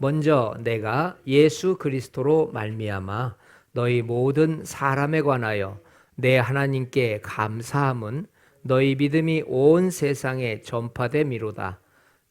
먼저 내가 예수 그리스도로 말미암아 너희 모든 사람에 관하여 내 하나님께 감사함은 너희 믿음이 온 세상에 전파됨이로다.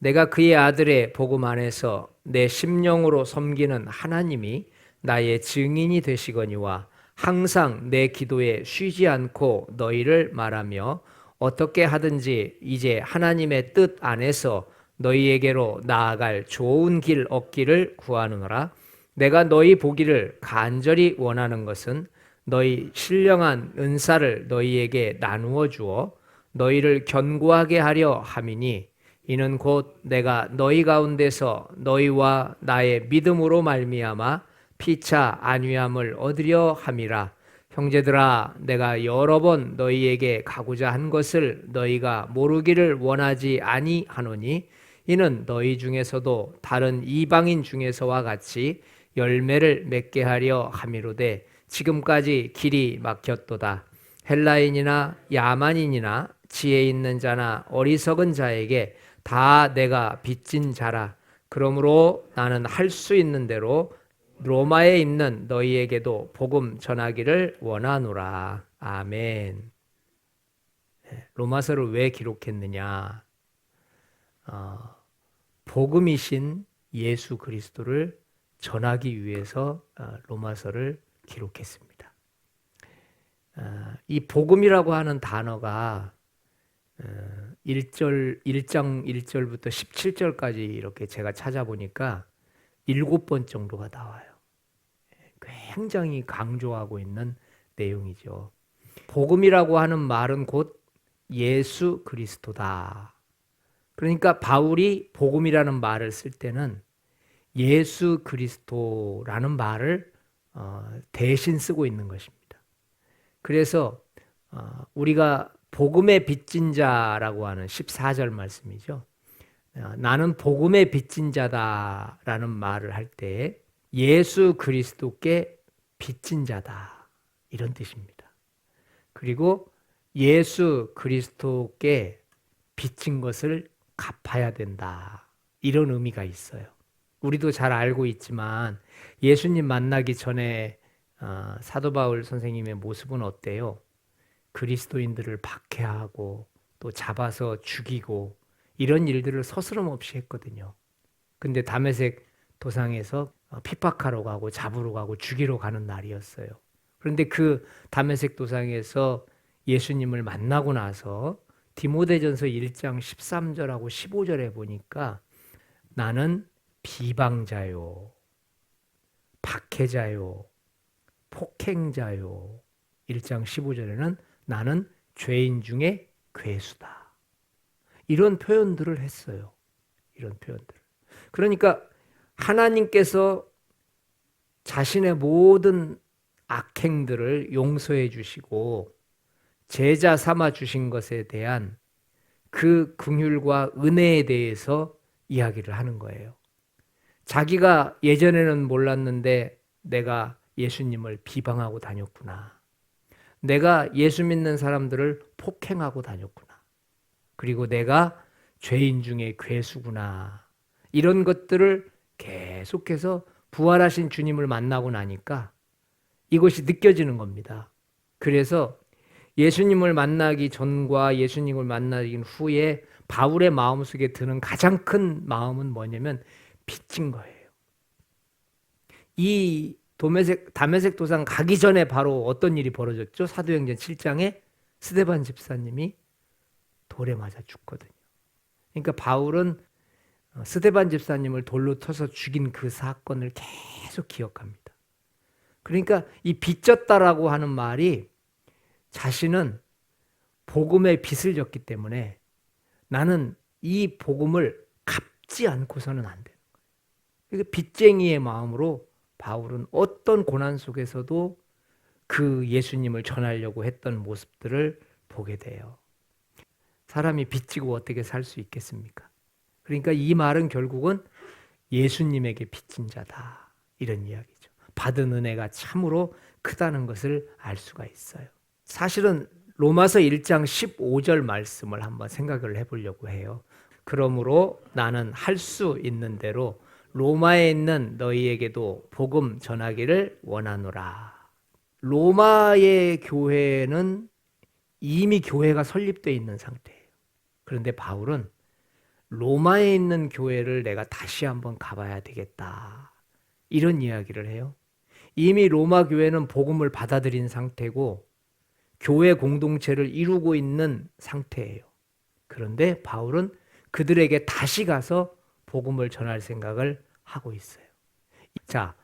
내가 그의 아들의 복음 안에서 내 심령으로 섬기는 하나님이 나의 증인이 되시거니와 항상 내 기도에 쉬지 않고 너희를 말하며 어떻게 하든지 이제 하나님의 뜻 안에서 너희에게로 나아갈 좋은 길 얻기를 구하노라. 내가 너희 보기를 간절히 원하는 것은 너희 신령한 은사를 너희에게 나누어 주어 너희를 견고하게 하려 함이니 이는 곧 내가 너희 가운데서 너희와 나의 믿음으로 말미암아 피차 안위함을 얻으려 함이라. 형제들아, 내가 여러 번 너희에게 가고자 한 것을 너희가 모르기를 원하지 아니하노니 이는 너희 중에서도 다른 이방인 중에서와 같이 열매를 맺게 하려 함이로되 지금까지 길이 막혔도다. 헬라인이나 야만인이나 지혜 있는 자나 어리석은 자에게 다 내가 빚진 자라. 그러므로 나는 할 수 있는 대로 로마에 있는 너희에게도 복음 전하기를 원하노라. 아멘. 로마서를 왜 기록했느냐? 복음이신 예수 그리스도를 전하기 위해서 로마서를 기록했습니다. 이 복음이라고 하는 단어가 1장 1절부터 17절까지 이렇게 제가 찾아보니까 7번 정도가 나와요. 굉장히 강조하고 있는 내용이죠. 복음이라고 하는 말은 곧 예수 그리스도다. 그러니까 바울이 복음이라는 말을 쓸 때는 예수 그리스도라는 말을 대신 쓰고 있는 것입니다. 그래서 우리가 복음의 빚진 자라고 하는 14절 말씀이죠. 나는 복음의 빚진 자다라는 말을 할 때 예수 그리스도께 빚진 자다 이런 뜻입니다. 그리고 예수 그리스도께 빚진 것을 갚아야 된다 이런 의미가 있어요. 우리도 잘 알고 있지만 예수님 만나기 전에 사도 바울 선생님의 모습은 어때요? 그리스도인들을 박해하고 또 잡아서 죽이고 이런 일들을 서스럼없이 했거든요. 근데 다메섹 도상에서 핍박하러 가고 잡으러 가고 죽이러 가는 날이었어요. 그런데 그 다메섹 도상에서 예수님을 만나고 나서 디모데전서 1장 13절하고 15절에 보니까 나는 비방자요, 박해자요, 폭행자요. 1장 15절에는 나는 죄인 중에 괴수다. 이런 표현들을 했어요. 이런 표현들. 그러니까 하나님께서 자신의 모든 악행들을 용서해 주시고 제자 삼아 주신 것에 대한 그 긍휼과 은혜에 대해서 이야기를 하는 거예요. 자기가 예전에는 몰랐는데 내가 예수님을 비방하고 다녔구나. 내가 예수 믿는 사람들을 폭행하고 다녔구나. 그리고 내가 죄인 중에 괴수구나. 이런 것들을 계속해서 부활하신 주님을 만나고 나니까 이것이 느껴지는 겁니다. 그래서 예수님을 만나기 전과 예수님을 만나기 후에 바울의 마음속에 드는 가장 큰 마음은 뭐냐면 빚진 거예요. 이 다메섹 도상 가기 전에 바로 어떤 일이 벌어졌죠? 사도행전 7장에 스데반 집사님이 돌에 맞아 죽거든요. 그러니까 바울은 스데반 집사님을 돌로 쳐서 죽인 그 사건을 계속 기억합니다. 그러니까 이 빚졌다라고 하는 말이 자신은 복음의 빚을 졌기 때문에 나는 이 복음을 갚지 않고서는 안 되는 거예요. 그러니까 빚쟁이의 마음으로 바울은 어떤 고난 속에서도 그 예수님을 전하려고 했던 모습들을 보게 돼요. 사람이 빚지고 어떻게 살 수 있겠습니까? 그러니까 이 말은 결국은 예수님에게 빚진 자다 이런 이야기죠. 받은 은혜가 참으로 크다는 것을 알 수가 있어요. 사실은 로마서 1장 15절 말씀을 한번 생각을 해보려고 해요. 그러므로 나는 할 수 있는 대로 로마에 있는 너희에게도 복음 전하기를 원하노라. 로마의 교회는 이미 교회가 설립되어 있는 상태예요. 그런데 바울은 로마에 있는 교회를 내가 다시 한번 가봐야 되겠다, 이런 이야기를 해요. 이미 로마 교회는 복음을 받아들인 상태고 교회 공동체를 이루고 있는 상태예요. 그런데 바울은 그들에게 다시 가서 복음을 전할 생각을 하고 있어요. 자,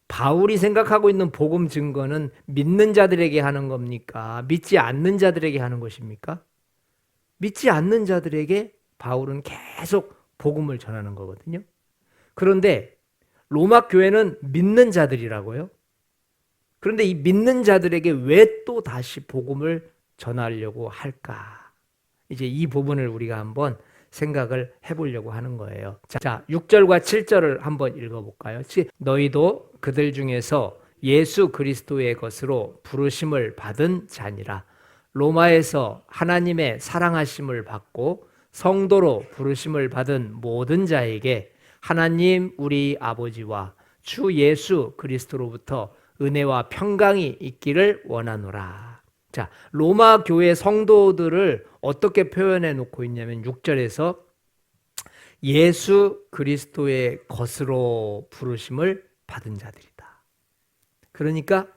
바울이 생각하고 있는 복음 증거는 믿는 자들에게 하는 겁니까? 믿지 않는 자들에게 하는 것입니까? 믿지 않는 자들에게 바울은 계속 복음을 전하는 거거든요. 그런데 로마 교회는 믿는 자들이라고요. 그런데 이 믿는 자들에게 왜 또 다시 복음을 전하려고 할까? 이제 이 부분을 우리가 한번 생각을 해보려고 하는 거예요. 자, 6절과 7절을 한번 읽어볼까요? 너희도 그들 중에서 예수 그리스도의 것으로 부르심을 받은 자니라. 로마에서 하나님의 사랑하심을 받고 성도로 부르심을 받은 모든 자에게 하나님 우리 아버지와 주 예수 그리스도로부터 은혜와 평강이 있기를 원하노라. 자, 로마 교회 성도들을 어떻게 표현해 놓고 있냐면 6절에서 예수 그리스도의 것으로 부르심을 받은 자들이다. 그러니까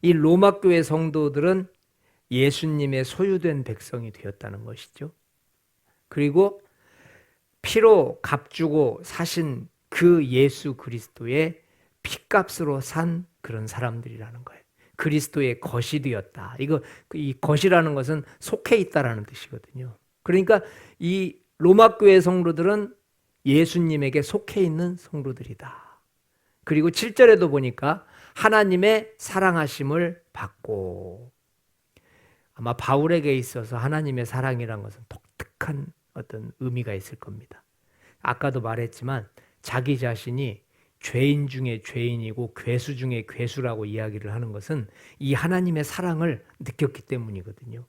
이 로마 교회 성도들은 예수님의 소유된 백성이 되었다는 것이죠. 그리고 피로 값주고 사신 그 예수 그리스도의 피값으로 산 그런 사람들이라는 거예요. 그리스도의 것이 되었다. 이 것이라는 것은 속해 있다라는 뜻이거든요. 그러니까 이 로마 교회 성도들은 예수님에게 속해 있는 성도들이다. 그리고 7절에도 보니까 하나님의 사랑하심을 받고, 아마 바울에게 있어서 하나님의 사랑이라는 것은 독특한 어떤 의미가 있을 겁니다. 아까도 말했지만 자기 자신이 죄인 중에 죄인이고 괴수 중에 괴수라고 이야기를 하는 것은 이 하나님의 사랑을 느꼈기 때문이거든요.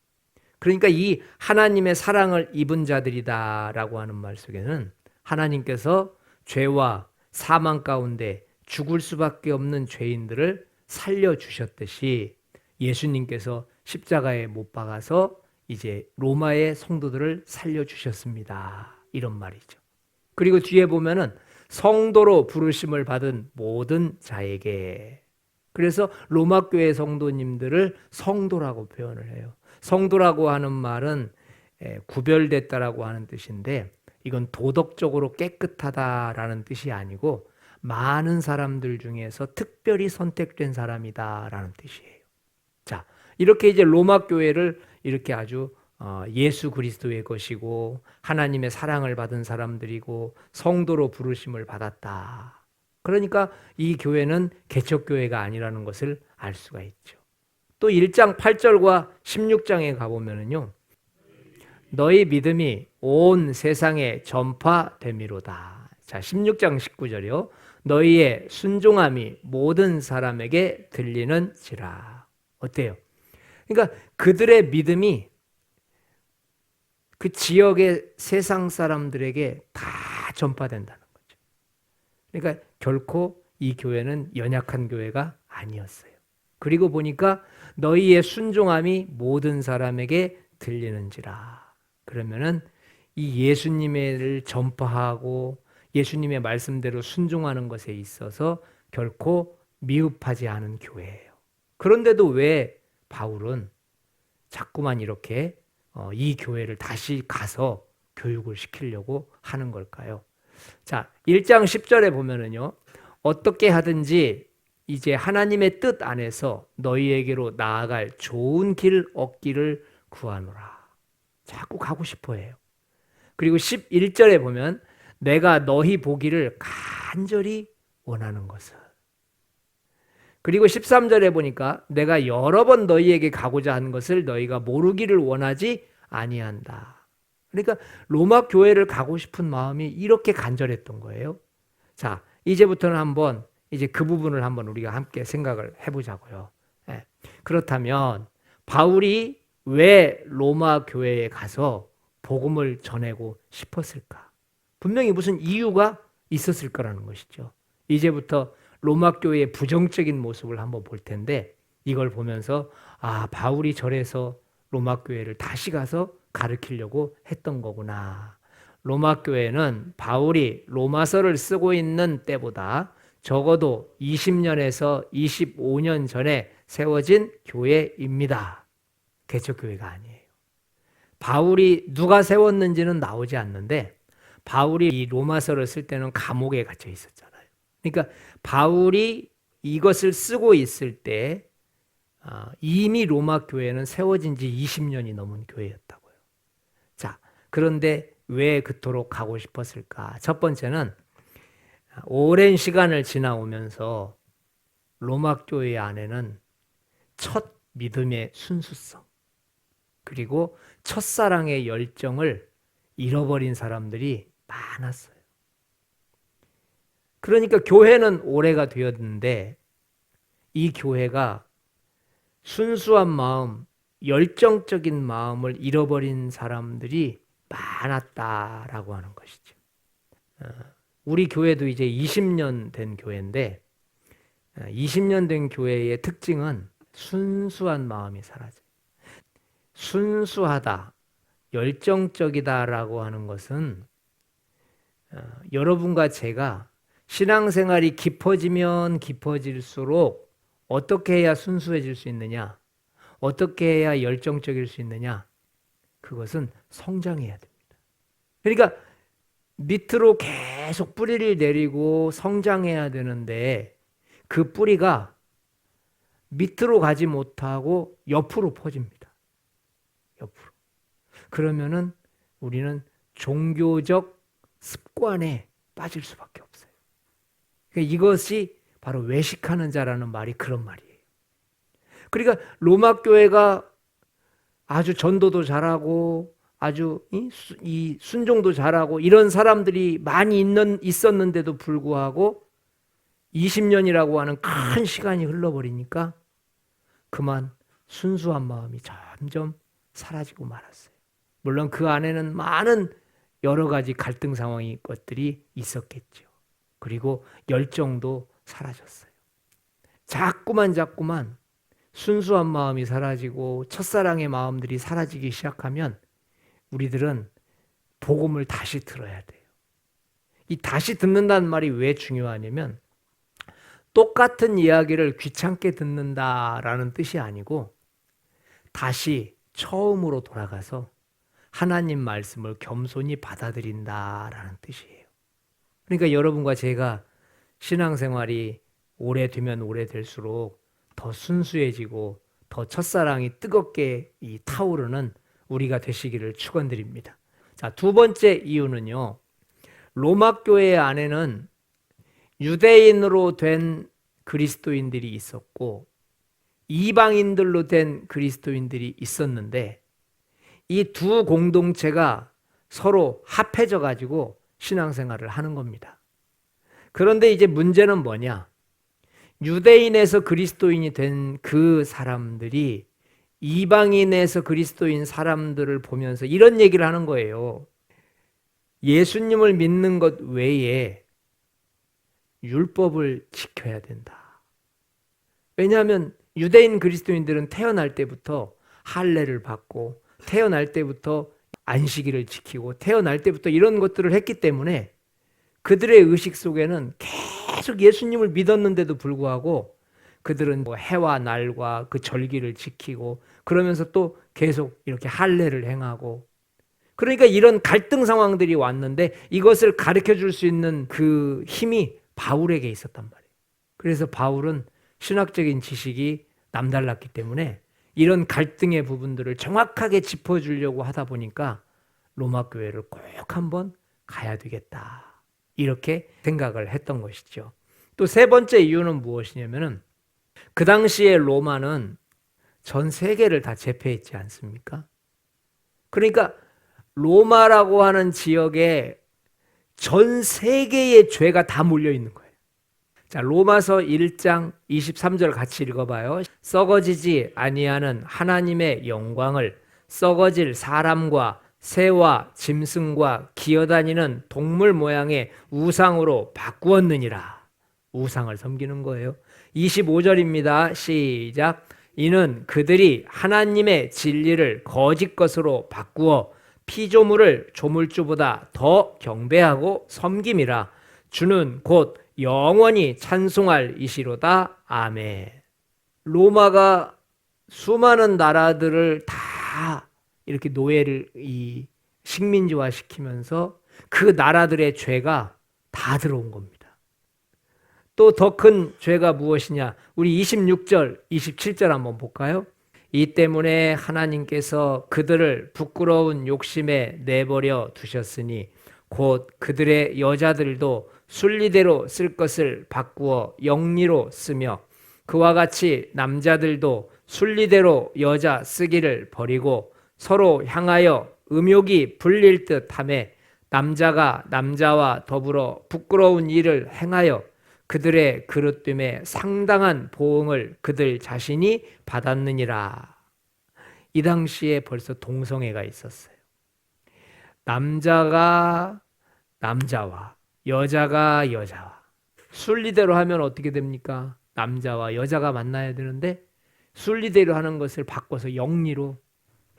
그러니까 이 하나님의 사랑을 입은 자들이다라고 하는 말 속에는 하나님께서 죄와 사망 가운데 죽을 수밖에 없는 죄인들을 살려주셨듯이 예수님께서 십자가에 못 박아서 이제 로마의 성도들을 살려주셨습니다. 이런 말이죠. 그리고 뒤에 보면은 성도로 부르심을 받은 모든 자에게, 그래서 로마 교회 성도님들을 성도라고 표현을 해요. 성도라고 하는 말은 구별됐다라고 하는 뜻인데, 이건 도덕적으로 깨끗하다라는 뜻이 아니고 많은 사람들 중에서 특별히 선택된 사람이다라는 뜻이에요. 자, 이렇게 이제 로마 교회를 이렇게 아주 예수 그리스도의 것이고 하나님의 사랑을 받은 사람들이고 성도로 부르심을 받았다. 그러니까 이 교회는 개척교회가 아니라는 것을 알 수가 있죠. 또 1장 8절과 16장에 가보면은요, 너희 믿음이 온 세상에 전파됨이로다. 자, 16장 19절이요. 너희의 순종함이 모든 사람에게 들리는지라. 어때요? 그러니까 그들의 믿음이 그 지역의 세상 사람들에게 다 전파된다는 거죠. 그러니까 결코 이 교회는 연약한 교회가 아니었어요. 그리고 보니까 너희의 순종함이 모든 사람에게 들리는지라. 그러면은 이 예수님을 전파하고 예수님의 말씀대로 순종하는 것에 있어서 결코 미흡하지 않은 교회예요. 그런데도 왜 바울은 자꾸만 이렇게 이 교회를 다시 가서 교육을 시키려고 하는 걸까요? 자, 1장 10절에 보면은요, 어떻게 하든지 이제 하나님의 뜻 안에서 너희에게로 나아갈 좋은 길 얻기를 구하노라. 자꾸 가고 싶어 해요. 그리고 11절에 보면 내가 너희 보기를 간절히 원하는 것은. 그리고 13절에 보니까 내가 여러 번 너희에게 가고자 하는 것을 너희가 모르기를 원하지 아니한다. 그러니까 로마 교회를 가고 싶은 마음이 이렇게 간절했던 거예요. 자, 이제부터는 한번 이제 그 부분을 한번 우리가 함께 생각을 해보자고요. 예. 그렇다면 바울이 왜 로마 교회에 가서 복음을 전하고 싶었을까? 분명히 무슨 이유가 있었을 거라는 것이죠. 이제부터 로마 교회의 부정적인 모습을 한번 볼 텐데 이걸 보면서 바울이 저래서 로마 교회를 다시 가서 가르치려고 했던 거구나. 로마 교회는 바울이 로마서를 쓰고 있는 때보다 적어도 20년에서 25년 전에 세워진 교회입니다. 개척교회가 아니에요. 바울이 누가 세웠는지는 나오지 않는데 바울이 이 로마서를 쓸 때는 감옥에 갇혀 있었잖아요. 그러니까 바울이 이것을 쓰고 있을 때 이미 로마 교회는 세워진 지 20년이 넘은 교회였다고요. 자, 그런데 왜 그토록 가고 싶었을까? 첫 번째는 오랜 시간을 지나오면서 로마 교회 안에는 첫 믿음의 순수성 그리고 첫사랑의 열정을 잃어버린 사람들이 많았어요. 그러니까 교회는 오래가 되었는데 이 교회가 순수한 마음, 열정적인 마음을 잃어버린 사람들이 많았다라고 하는 것이죠. 우리 교회도 이제 20년 된 교회인데 20년 된 교회의 특징은 순수한 마음이 사라져요. 순수하다, 열정적이다라고 하는 것은 여러분과 제가 신앙생활이 깊어지면 깊어질수록 어떻게 해야 순수해질 수 있느냐? 어떻게 해야 열정적일 수 있느냐? 그것은 성장해야 됩니다. 그러니까 밑으로 계속 뿌리를 내리고 성장해야 되는데 그 뿌리가 밑으로 가지 못하고 옆으로 퍼집니다. 옆으로. 그러면은 우리는 종교적 습관에 빠질 수밖에 없어요. 그러니까 이것이 바로 외식하는 자라는 말이 그런 말이에요. 그러니까 로마 교회가 아주 전도도 잘하고 아주 이 순종도 잘하고 이런 사람들이 많이 있었는데도 불구하고 20년이라고 하는 큰 시간이 흘러버리니까 그만 순수한 마음이 점점 사라지고 말았어요. 물론 그 안에는 많은 여러 가지 갈등 상황이 것들이 있었겠죠. 그리고 열정도 사라졌어요. 자꾸만 순수한 마음이 사라지고 첫사랑의 마음들이 사라지기 시작하면 우리들은 복음을 다시 들어야 돼요. 이 다시 듣는다는 말이 왜 중요하냐면 똑같은 이야기를 귀찮게 듣는다라는 뜻이 아니고 다시 처음으로 돌아가서 하나님 말씀을 겸손히 받아들인다라는 뜻이에요. 그러니까 여러분과 제가 신앙생활이 오래되면 오래될수록 더 순수해지고 더 첫사랑이 뜨겁게 타오르는 우리가 되시기를 축원드립니다. 자, 두 번째 이유는요. 로마 교회 안에는 유대인으로 된 그리스도인들이 있었고 이방인들로 된 그리스도인들이 있었는데 이 두 공동체가 서로 합해져 가지고 신앙생활을 하는 겁니다. 그런데 이제 문제는 뭐냐? 유대인에서 그리스도인이 된 그 사람들이 이방인에서 그리스도인 사람들을 보면서 이런 얘기를 하는 거예요. 예수님을 믿는 것 외에 율법을 지켜야 된다. 왜냐하면 유대인 그리스도인들은 태어날 때부터 할례를 받고 태어날 때부터 안식일을 지키고 태어날 때부터 이런 것들을 했기 때문에 그들의 의식 속에는 계속 예수님을 믿었는데도 불구하고 그들은 해와 날과 그 절기를 지키고 그러면서 또 계속 이렇게 할례를 행하고 그러니까 이런 갈등 상황들이 왔는데 이것을 가르쳐 줄 수 있는 그 힘이 바울에게 있었단 말이에요. 그래서 바울은 신학적인 지식이 남달랐기 때문에 이런 갈등의 부분들을 정확하게 짚어주려고 하다 보니까 로마 교회를 꼭 한번 가야 되겠다. 이렇게 생각을 했던 것이죠. 또 세 번째 이유는 무엇이냐면은 그 당시에 로마는 전 세계를 다 제패했지 않습니까? 그러니까 로마라고 하는 지역에 전 세계의 죄가 다 몰려 있는 거예요. 자, 로마서 1장 23절 같이 읽어봐요. 썩어지지 아니하는 하나님의 영광을 썩어질 사람과 새와 짐승과 기어다니는 동물 모양의 우상으로 바꾸었느니라. 우상을 섬기는 거예요. 25절입니다. 시작. 이는 그들이 하나님의 진리를 거짓 것으로 바꾸어 피조물을 조물주보다 더 경배하고 섬김이라. 주는 곧 영원히 찬송할 이시로다. 아멘. 로마가 수많은 나라들을 다 이렇게 노예를 식민지화 시키면서 그 나라들의 죄가 다 들어온 겁니다. 또 더 큰 죄가 무엇이냐? 우리 26절, 27절 한번 볼까요? 이 때문에 하나님께서 그들을 부끄러운 욕심에 내버려 두셨으니 곧 그들의 여자들도 순리대로 쓸 것을 바꾸어 영리로 쓰며 그와 같이 남자들도 순리대로 여자 쓰기를 버리고 서로 향하여 음욕이 불릴 듯하며 남자가 남자와 더불어 부끄러운 일을 행하여 그들의 그릇됨에 상당한 보응을 그들 자신이 받았느니라. 이 당시에 벌써 동성애가 있었어요. 남자가 남자와 여자가 여자와 순리대로 하면 어떻게 됩니까? 남자와 여자가 만나야 되는데 순리대로 하는 것을 바꿔서 영리로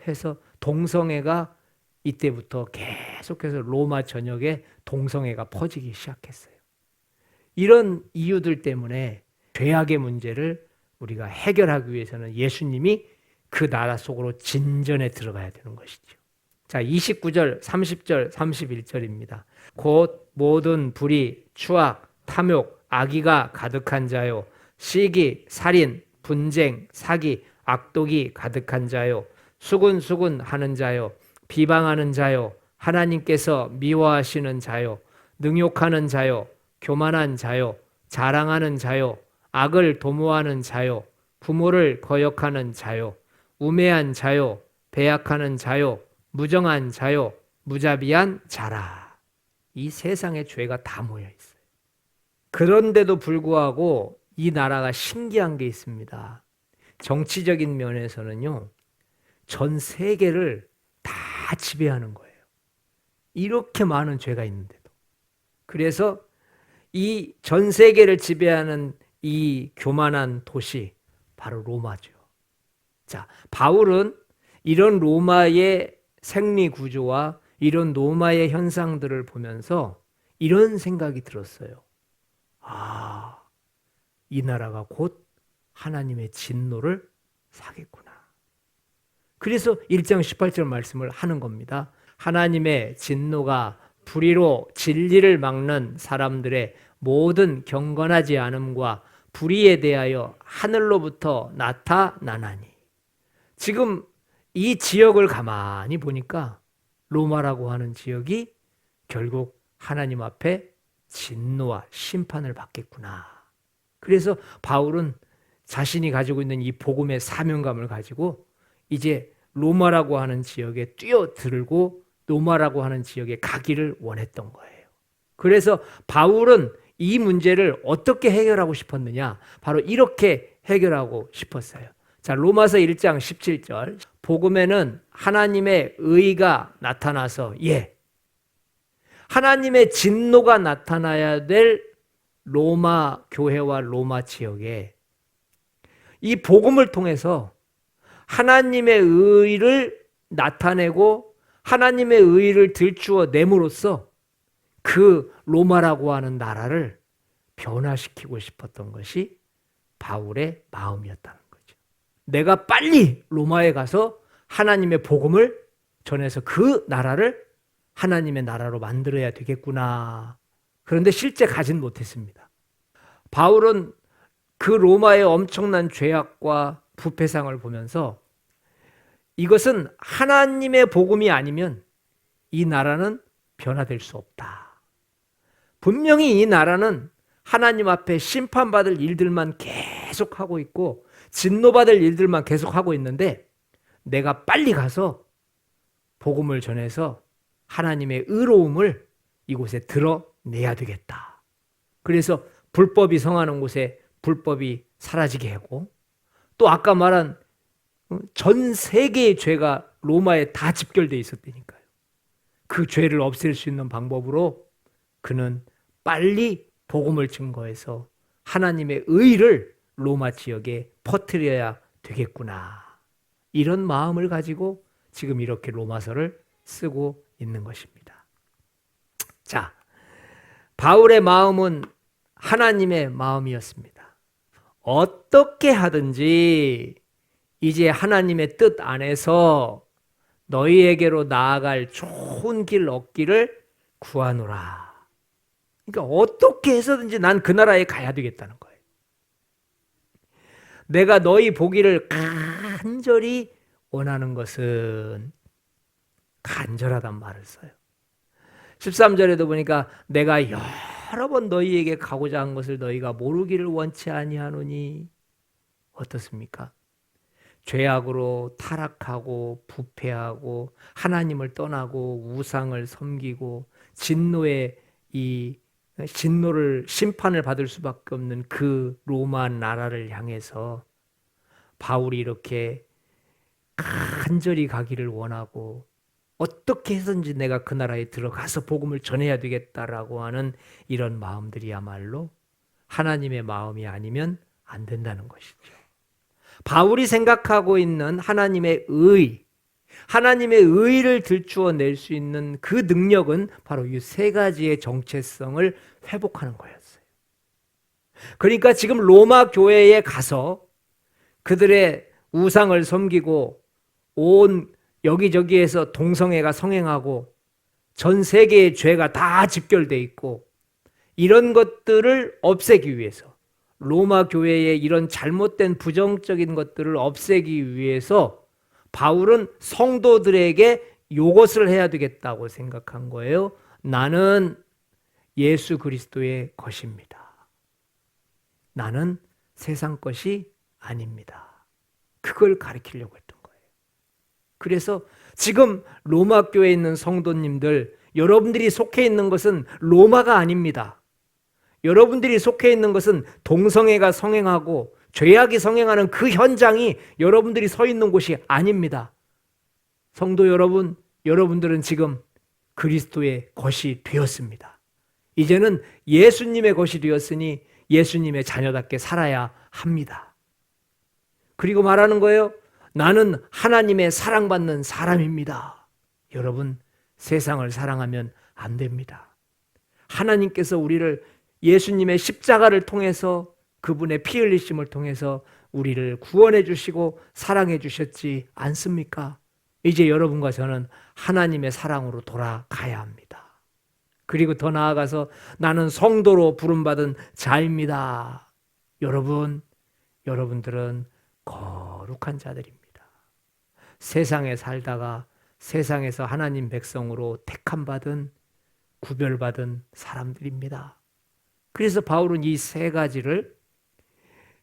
해서 동성애가 이때부터 계속해서 로마 전역에 동성애가 퍼지기 시작했어요. 이런 이유들 때문에 죄악의 문제를 우리가 해결하기 위해서는 예수님이 그 나라 속으로 진전에 들어가야 되는 것이죠. 자, 29절, 30절, 31절입니다. 곧 모든 불의, 추악, 탐욕, 악의가 가득한 자요, 시기, 살인, 분쟁, 사기, 악독이 가득한 자요, 수군수군 하는 자요, 비방하는 자요, 하나님께서 미워하시는 자요, 능욕하는 자요, 교만한 자요, 자랑하는 자요, 악을 도모하는 자요, 부모를 거역하는 자요, 우매한 자요, 배약하는 자요, 무정한 자요, 무자비한 자라. 이 세상의 죄가 다 모여 있어요. 그런데도 불구하고 이 나라가 신기한 게 있습니다. 정치적인 면에서는요, 전 세계를 다 지배하는 거예요. 이렇게 많은 죄가 있는데도. 그래서 이 전 세계를 지배하는 이 교만한 도시, 바로 로마죠. 자, 바울은 이런 로마의 생리 구조와 이런 로마의 현상들을 보면서 이런 생각이 들었어요. 아, 이 나라가 곧 하나님의 진노를 사겠구나. 그래서 1장 18절 말씀을 하는 겁니다. 하나님의 진노가 불의로 진리를 막는 사람들의 모든 경건하지 않음과 불의에 대하여 하늘로부터 나타나나니. 지금 이 지역을 가만히 보니까 로마라고 하는 지역이 결국 하나님 앞에 진노와 심판을 받겠구나. 그래서 바울은 자신이 가지고 있는 이 복음의 사명감을 가지고 이제 로마라고 하는 지역에 뛰어들고 로마라고 하는 지역에 가기를 원했던 거예요. 그래서 바울은 이 문제를 어떻게 해결하고 싶었느냐? 바로 이렇게 해결하고 싶었어요. 자, 로마서 1장 17절. 복음에는 하나님의 의가 나타나서, 하나님의 진노가 나타나야 될 로마 교회와 로마 지역에 이 복음을 통해서 하나님의 의를 나타내고 하나님의 의를 들추어 내므로써 그 로마라고 하는 나라를 변화시키고 싶었던 것이 바울의 마음이었다는 거죠. 내가 빨리 로마에 가서 하나님의 복음을 전해서 그 나라를 하나님의 나라로 만들어야 되겠구나. 그런데 실제 가진 못했습니다. 바울은 그 로마의 엄청난 죄악과 부패상을 보면서 이것은 하나님의 복음이 아니면 이 나라는 변화될 수 없다. 분명히 이 나라는 하나님 앞에 심판받을 일들만 계속하고 있고 진노받을 일들만 계속하고 있는데 내가 빨리 가서 복음을 전해서 하나님의 의로움을 이곳에 드러내야 되겠다. 그래서 불법이 성하는 곳에 불법이 사라지게 하고 또 아까 말한 전 세계의 죄가 로마에 다 집결되어 있었다니까요. 그 죄를 없앨 수 있는 방법으로 그는 빨리 복음을 증거해서 하나님의 의를 로마 지역에 퍼뜨려야 되겠구나. 이런 마음을 가지고 지금 이렇게 로마서를 쓰고 있는 것입니다. 자, 바울의 마음은 하나님의 마음이었습니다. 어떻게 하든지 이제 하나님의 뜻 안에서 너희에게로 나아갈 좋은 길 얻기를 구하노라. 그러니까 어떻게 해서든지 난 그 나라에 가야 되겠다는 거예요. 내가 너희 보기를 간절히 원하는 것은 간절하단 말을 써요. 13절에도 보니까 내가 여러 번 너희에게 가고자 한 것을 너희가 모르기를 원치 아니하노니 어떻습니까? 죄악으로 타락하고 부패하고 하나님을 떠나고 우상을 섬기고 진노를 심판을 받을 수밖에 없는 그 로마 나라를 향해서 바울이 이렇게 간절히 가기를 원하고 어떻게 해서든지 내가 그 나라에 들어가서 복음을 전해야 되겠다라고 하는 이런 마음들이야말로 하나님의 마음이 아니면 안 된다는 것이죠. 바울이 생각하고 있는 하나님의 의를 들추어낼 수 있는 그 능력은 바로 이 세 가지의 정체성을 회복하는 거였어요. 그러니까 지금 로마 교회에 가서 그들의 우상을 섬기고 온 여기저기에서 동성애가 성행하고 전 세계의 죄가 다 집결돼 있고 이런 것들을 없애기 위해서 로마 교회의 이런 잘못된 부정적인 것들을 없애기 위해서 바울은 성도들에게 이것을 해야 되겠다고 생각한 거예요. 나는 예수 그리스도의 것입니다. 나는 세상 것이 아닙니다. 그걸 가르치려고 했던 거예요. 그래서 지금 로마 교회에 있는 성도님들, 여러분들이 속해 있는 것은 로마가 아닙니다. 여러분들이 속해 있는 것은 동성애가 성행하고 죄악이 성행하는 그 현장이 여러분들이 서 있는 곳이 아닙니다. 성도 여러분, 여러분들은 지금 그리스도의 것이 되었습니다. 이제는 예수님의 것이 되었으니 예수님의 자녀답게 살아야 합니다. 그리고 말하는 거예요. 나는 하나님의 사랑받는 사람입니다. 여러분, 세상을 사랑하면 안 됩니다. 하나님께서 우리를 예수님의 십자가를 통해서 그분의 피 흘리심을 통해서 우리를 구원해 주시고 사랑해 주셨지 않습니까? 이제 여러분과 저는 하나님의 사랑으로 돌아가야 합니다. 그리고 더 나아가서 나는 성도로 부름받은 자입니다. 여러분들은 거룩한 자들입니다. 세상에 살다가 세상에서 하나님 백성으로 택함받은 구별받은 사람들입니다. 그래서 바울은 이 세 가지를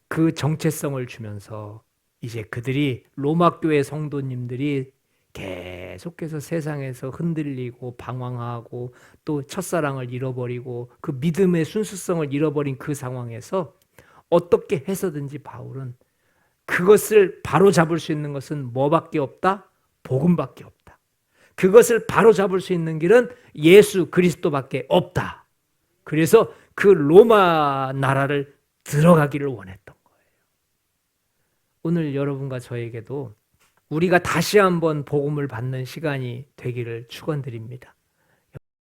그 정체성을 주면서 이제 그들이 로마 교회 성도님들이 계속해서 세상에서 흔들리고 방황하고 또 첫사랑을 잃어버리고 그 믿음의 순수성을 잃어버린 그 상황에서 어떻게 해서든지 바울은 그것을 바로잡을 수 있는 것은 뭐밖에 없다? 복음밖에 없다. 그것을 바로잡을 수 있는 길은 예수 그리스도밖에 없다. 그래서 그 로마 나라를 들어가기를 원했던 거예요. 오늘 여러분과 저에게도 우리가 다시 한번 복음을 받는 시간이 되기를 축원드립니다.